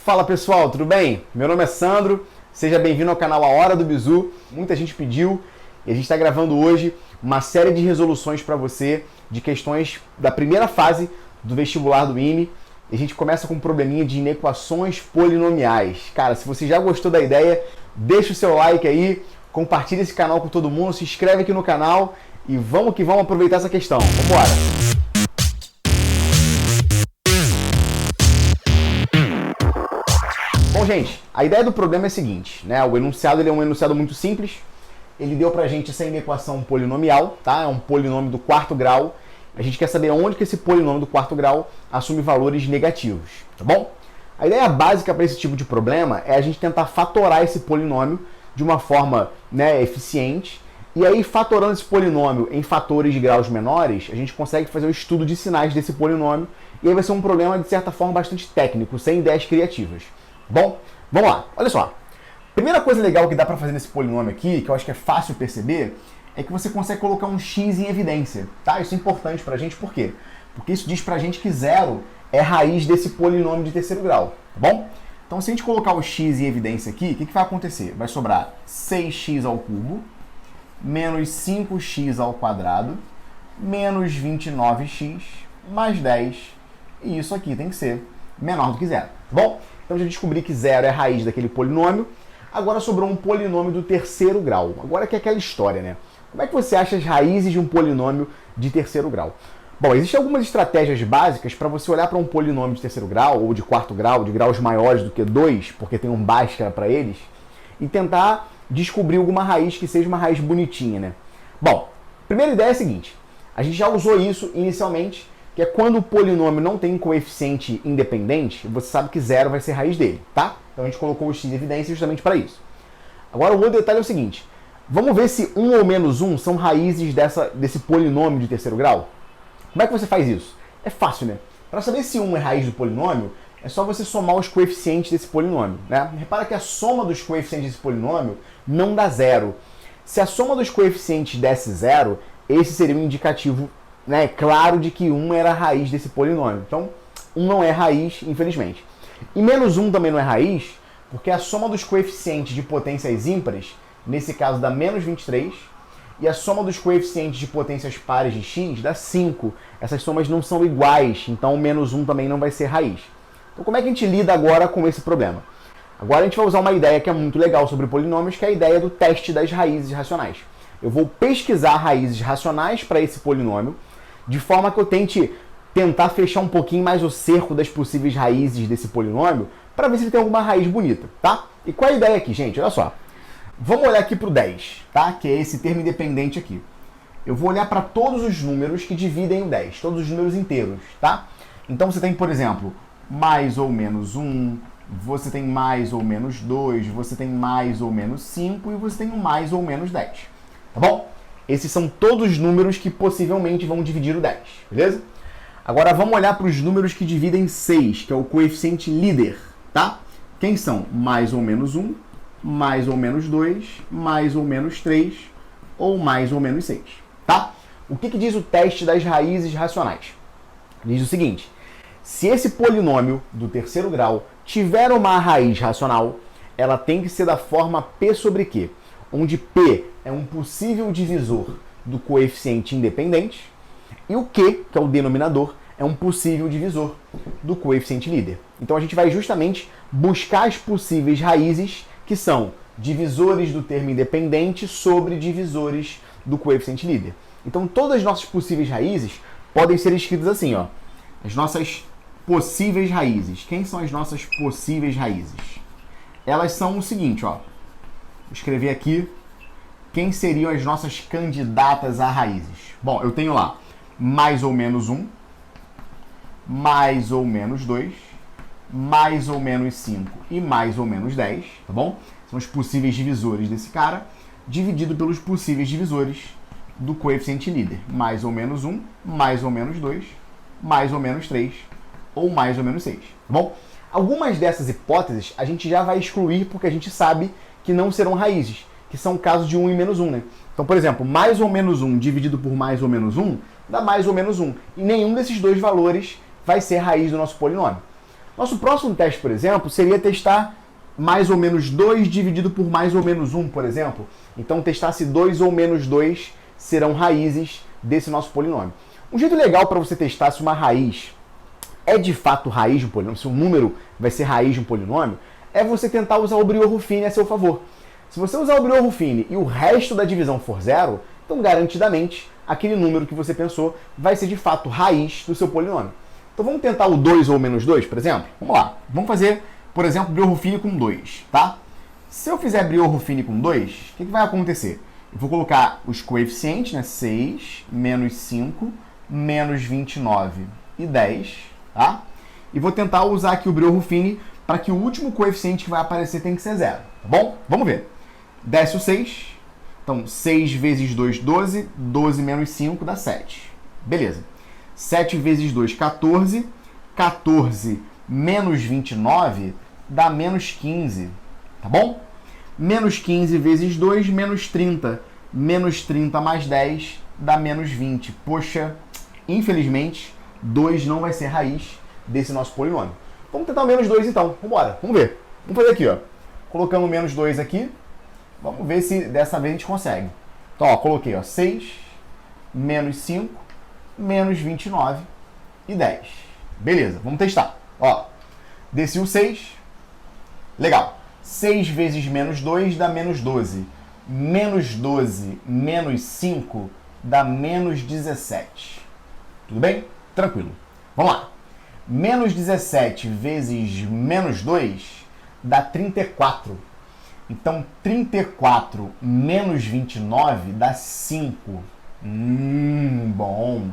Fala pessoal, tudo bem? Meu nome é Sandro, seja bem-vindo ao canal A Hora do Bizu. Muita gente pediu e a gente está gravando hoje uma série de resoluções para você de questões da primeira fase do vestibular do IME. E a gente começa com um probleminha de inequações polinomiais. Cara, se você já gostou da ideia, deixa o seu like aí, compartilha esse canal com todo mundo, se inscreve aqui no canal e vamos que vamos aproveitar essa questão. Vambora! Bom, gente, a ideia do problema é a seguinte, né? O enunciado ele é um enunciado muito simples. Ele deu pra gente essa inequação polinomial, tá? É um polinômio do quarto grau. A gente quer saber onde que esse polinômio do quarto grau assume valores negativos, tá bom? A ideia básica para esse tipo de problema é a gente tentar fatorar esse polinômio de uma forma, né, eficiente. E aí, fatorando esse polinômio em fatores de graus menores, a gente consegue fazer o estudo de sinais desse polinômio. E aí vai ser um problema, de certa forma, bastante técnico, sem ideias criativas. Bom, vamos lá. Olha só. Primeira coisa legal que dá para fazer nesse polinômio aqui, que eu acho que é fácil perceber, é que você consegue colocar um x em evidência, tá? Isso é importante pra gente, por quê? Porque isso diz pra gente que zero é raiz desse polinômio de terceiro grau, tá bom? Então, se a gente colocar o x em evidência aqui, o que vai acontecer? Vai sobrar 6x ao cubo, menos 5x ao quadrado, menos 29x, mais 10, e isso aqui tem que ser menor do que zero, tá bom? Então, já descobri que zero é a raiz daquele polinômio. Agora sobrou um polinômio do terceiro grau. Agora que é aquela história, né? Como é que você acha as raízes de um polinômio de terceiro grau? Bom, existem algumas estratégias básicas para você olhar para um polinômio de terceiro grau ou de quarto grau, de graus maiores do que 2, porque tem um Bhaskara para eles, e tentar descobrir alguma raiz que seja uma raiz bonitinha, né? Bom, a primeira ideia é a seguinte. A gente já usou isso inicialmente, que é quando o polinômio não tem coeficiente independente, você sabe que zero vai ser raiz dele, tá? Então a gente colocou o x em evidência justamente para isso. Agora o outro detalhe é o seguinte. Vamos ver se 1 ou menos 1 são raízes desse polinômio de terceiro grau? Como é que você faz isso? É fácil, né? Para saber se 1 é raiz do polinômio, é só você somar os coeficientes desse polinômio, né? Repara que a soma dos coeficientes desse polinômio não dá zero. Se a soma dos coeficientes desse zero, esse seria um indicativo, né, claro de que 1 era a raiz desse polinômio. Então, 1 não é raiz, infelizmente. E menos 1 também não é raiz, porque a soma dos coeficientes de potências ímpares, nesse caso dá menos 23, e a soma dos coeficientes de potências pares de x dá 5. Essas somas não são iguais, então o menos 1 também não vai ser raiz. Então como é que a gente lida agora com esse problema? Agora a gente vai usar uma ideia que é muito legal sobre polinômios, que é a ideia do teste das raízes racionais. Eu vou pesquisar raízes racionais para esse polinômio, de forma que eu tentar fechar um pouquinho mais o cerco das possíveis raízes desse polinômio, para ver se ele tem alguma raiz bonita, tá? E qual é a ideia aqui, gente? Olha só. Vamos olhar aqui para o 10, tá? Que é esse termo independente aqui. Eu vou olhar para todos os números que dividem o 10, todos os números inteiros, tá? Então você tem, por exemplo, mais ou menos 1, você tem mais ou menos 2, você tem mais ou menos 5 e você tem um mais ou menos 10, tá bom? Esses são todos os números que possivelmente vão dividir o 10, beleza? Agora vamos olhar para os números que dividem 6, que é o coeficiente líder, tá? Quem são? Mais ou menos 1, mais ou menos 2, mais ou menos 3 ou mais ou menos 6, tá? O que diz o teste das raízes racionais? Diz o seguinte, se esse polinômio do terceiro grau tiver uma raiz racional, ela tem que ser da forma P sobre Q, onde P é um possível divisor do coeficiente independente e o Q, que é o denominador, é um possível divisor do coeficiente líder. Então a gente vai justamente buscar as possíveis raízes que são divisores do termo independente sobre divisores do coeficiente líder. Então todas as nossas possíveis raízes podem ser escritas assim, ó. As nossas possíveis raízes. Quem são as nossas possíveis raízes? Elas são o seguinte, ó. Vou escrever aqui quem seriam as nossas candidatas a raízes. Bom, eu tenho lá mais ou menos 1, mais ou menos 2, mais ou menos 5 e mais ou menos 10, tá bom? São os possíveis divisores desse cara, dividido pelos possíveis divisores do coeficiente líder. Mais ou menos 1, mais ou menos 2, mais ou menos 3 ou mais ou menos 6, tá bom? Algumas dessas hipóteses a gente já vai excluir porque a gente sabe que não serão raízes, que são casos de 1 e menos 1, né? Então, por exemplo, mais ou menos 1 dividido por mais ou menos 1 dá mais ou menos 1. E nenhum desses dois valores vai ser raiz do nosso polinômio. Nosso próximo teste, por exemplo, seria testar mais ou menos 2 dividido por mais ou menos 1, por exemplo. Então, testar se 2 ou menos 2 serão raízes desse nosso polinômio. Um jeito legal para você testar se uma raiz é de fato raiz de um polinômio, se um número vai ser raiz de um polinômio, é você tentar usar o Briot-Ruffini a seu favor. Se você usar o Briot-Ruffini e o resto da divisão for zero, então garantidamente aquele número que você pensou vai ser de fato raiz do seu polinômio. Então vamos tentar o 2 ou menos 2, por exemplo? Vamos lá. Vamos fazer, por exemplo, Briot-Ruffini com 2, tá? Se eu fizer Briot-Ruffini com 2, o que vai acontecer? Eu vou colocar os coeficientes, né? 6, menos 5, menos 29 e 10, tá? E vou tentar usar aqui o Briot-Ruffini para que o último coeficiente que vai aparecer tem que ser 0, tá bom? Vamos ver. Desce o 6. Então, 6 vezes 2, 12. 12 menos 5 dá 7. Beleza. 7 vezes 2, 14. 14 menos 29 dá menos 15. Tá bom? Menos 15 vezes 2, menos 30. Menos 30 mais 10 dá menos 20. Poxa, infelizmente, 2 não vai ser raiz desse nosso polinômio. Vamos tentar o menos 2 então. Vamos embora. Vamos ver. Vamos fazer aqui, ó. Colocando menos 2 aqui. Vamos ver se dessa vez a gente consegue. Então, ó, coloquei, ó, 6, menos 5, menos 29 e 10. Beleza, vamos testar. Ó, desci o 6. Legal. 6 vezes menos 2 dá menos 12. Menos 12 menos 5 dá menos 17. Tudo bem? Tranquilo. Vamos lá. Menos 17 vezes menos 2 dá 34. Então, 34 menos 29 dá 5. Bom.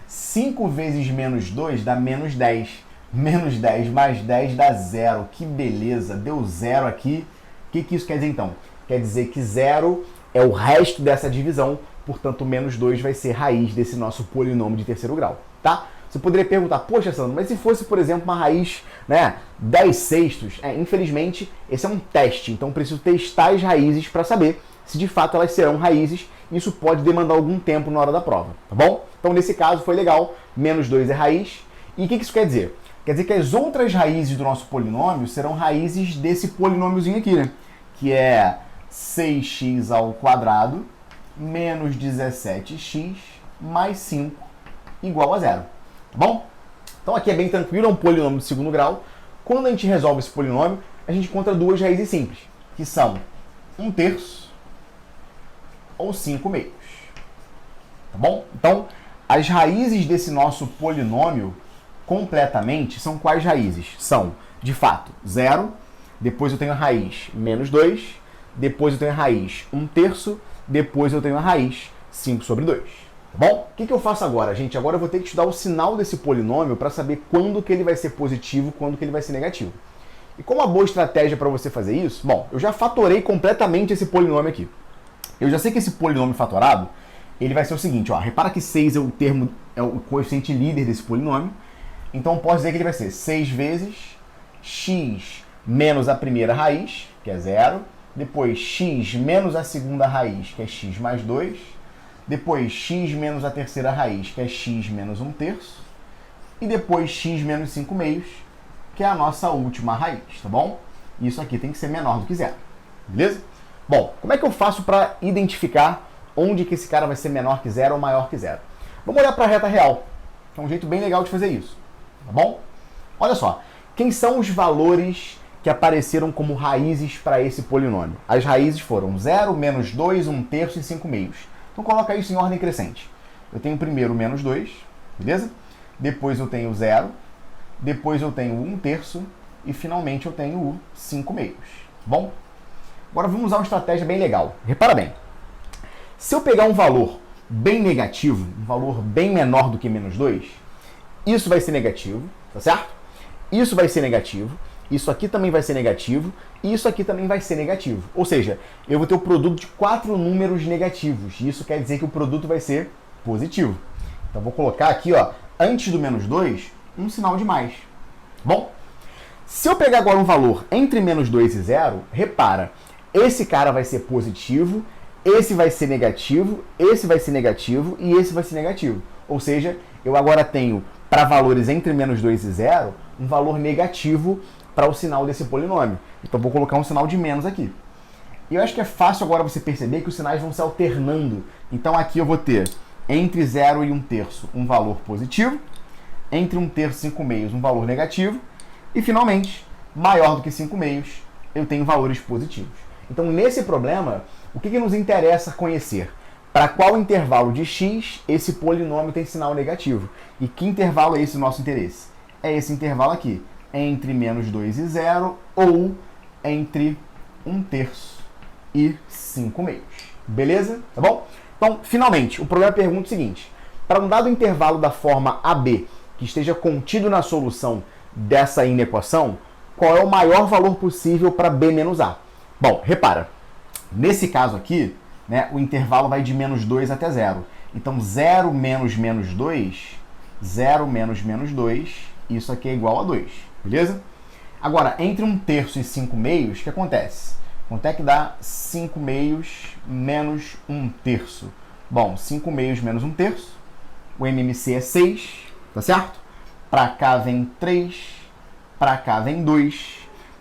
5 vezes menos 2 dá menos 10. Menos 10 mais 10 dá 0. Que beleza. Deu 0 aqui. O que isso quer dizer, então? Quer dizer que 0 é o resto dessa divisão. Portanto, menos 2 vai ser raiz desse nosso polinômio de terceiro grau. Tá? Você poderia perguntar, poxa, Sandro, mas se fosse, por exemplo, uma raiz, né, 10 sextos? Infelizmente, esse é um teste, então preciso testar as raízes para saber se de fato elas serão raízes. Isso pode demandar algum tempo na hora da prova, tá bom? Então, nesse caso, foi legal, menos 2 é raiz. E o que isso quer dizer? Quer dizer que as outras raízes do nosso polinômio serão raízes desse polinômiozinho aqui, né? Que é 6x ao quadrado menos 17x mais 5 igual a 0. Tá bom? Então aqui é bem tranquilo, é um polinômio de segundo grau. Quando a gente resolve esse polinômio, a gente encontra duas raízes simples, que são 1/3 ou 5/2. Tá bom? Então, as raízes desse nosso polinômio completamente são quais raízes? São, de fato, 0, depois eu tenho a raiz menos 2, depois eu tenho a raiz 1/3, depois eu tenho a raiz 5/2. Tá bom? O que eu faço agora, gente? Agora eu vou ter que estudar o sinal desse polinômio para saber quando que ele vai ser positivo, quando que ele vai ser negativo. E como uma boa estratégia para você fazer isso? Bom, eu já fatorei completamente esse polinômio aqui. Eu já sei que esse polinômio fatorado, ele vai ser o seguinte, ó, repara que 6 é o coeficiente líder desse polinômio. Então eu posso dizer que ele vai ser 6 vezes x menos a primeira raiz, que é 0, depois x menos a segunda raiz, que é x mais 2, depois x menos a terceira raiz, que é x menos 1/3, e depois x menos 5/2, que é a nossa última raiz, tá bom? Isso aqui tem que ser menor do que 0, beleza? Bom, como é que eu faço para identificar onde que esse cara vai ser menor que 0 ou maior que 0? Vamos olhar para a reta real, que é um jeito bem legal de fazer isso, tá bom? Olha só, quem são os valores que apareceram como raízes para esse polinômio? As raízes foram 0, menos 2, 1/3 e 5/2. Então coloca isso em ordem crescente. Eu tenho primeiro menos 2, beleza? Depois eu tenho 0, depois eu tenho 1/3 e finalmente eu tenho o 5/2. Bom? Agora vamos usar uma estratégia bem legal. Repara bem. Se eu pegar um valor bem negativo, um valor bem menor do que menos 2, isso vai ser negativo, tá certo? Isso vai ser negativo, isso aqui também vai ser negativo, e isso aqui também vai ser negativo. Ou seja, eu vou ter o produto de 4 números negativos, e isso quer dizer que o produto vai ser positivo. Então vou colocar aqui, ó, antes do menos 2, um sinal de mais. Bom, se eu pegar agora um valor entre menos 2 e 0, repara, esse cara vai ser positivo, esse vai ser negativo, esse vai ser negativo e esse vai ser negativo. Ou seja, eu agora tenho, para valores entre menos 2 e 0, um valor negativo para o sinal desse polinômio. Então vou colocar um sinal de menos aqui. E eu acho que é fácil agora você perceber que os sinais vão se alternando. Então aqui eu vou ter entre 0 e 1/3 um valor positivo, entre 1/3 e 5/2 um valor negativo, e finalmente, maior do que 5/2, eu tenho valores positivos. Então nesse problema, o que nos interessa conhecer? Para qual intervalo de x esse polinômio tem sinal negativo? E que intervalo é esse do nosso interesse? É esse intervalo aqui, entre -2 e 0 ou entre 1/3 e 5/2. Beleza? Tá bom? Então, finalmente, o problema pergunta o seguinte: para um dado intervalo da forma AB que esteja contido na solução dessa inequação, qual é o maior valor possível para B menos A? Bom, repara, nesse caso aqui, né, o intervalo vai de -2 até 0. Então, 0 menos -2, 0 menos -2, isso aqui é igual a 2, beleza? Agora, entre 1/3 e 5/2, o que acontece? Quanto é que dá 5/2 menos 1/3? Bom, 5/2 menos 1/3, o MMC é 6, tá certo? Para cá vem 3, para cá vem 2,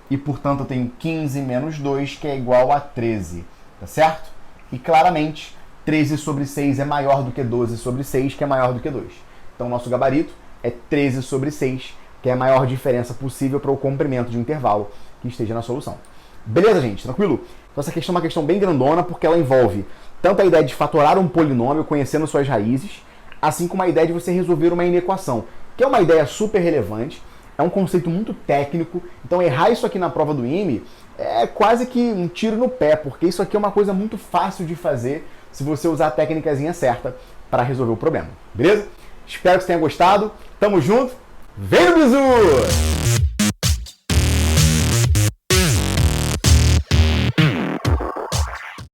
e portanto eu tenho 15 menos 2, que é igual a 13, tá certo? E claramente, 13 sobre 6 é maior do que 12 sobre 6, que é maior do que 2. Então o nosso gabarito é 13 sobre 6, que é a maior diferença possível para o comprimento de um intervalo que esteja na solução. Beleza, gente? Tranquilo? Então essa questão é uma questão bem grandona, porque ela envolve tanto a ideia de fatorar um polinômio conhecendo suas raízes, assim como a ideia de você resolver uma inequação, que é uma ideia super relevante, é um conceito muito técnico, então errar isso aqui na prova do IME é quase que um tiro no pé, porque isso aqui é uma coisa muito fácil de fazer se você usar a técnicazinha certa para resolver o problema. Beleza? Espero que você tenha gostado. Tamo junto. Vem no bizu!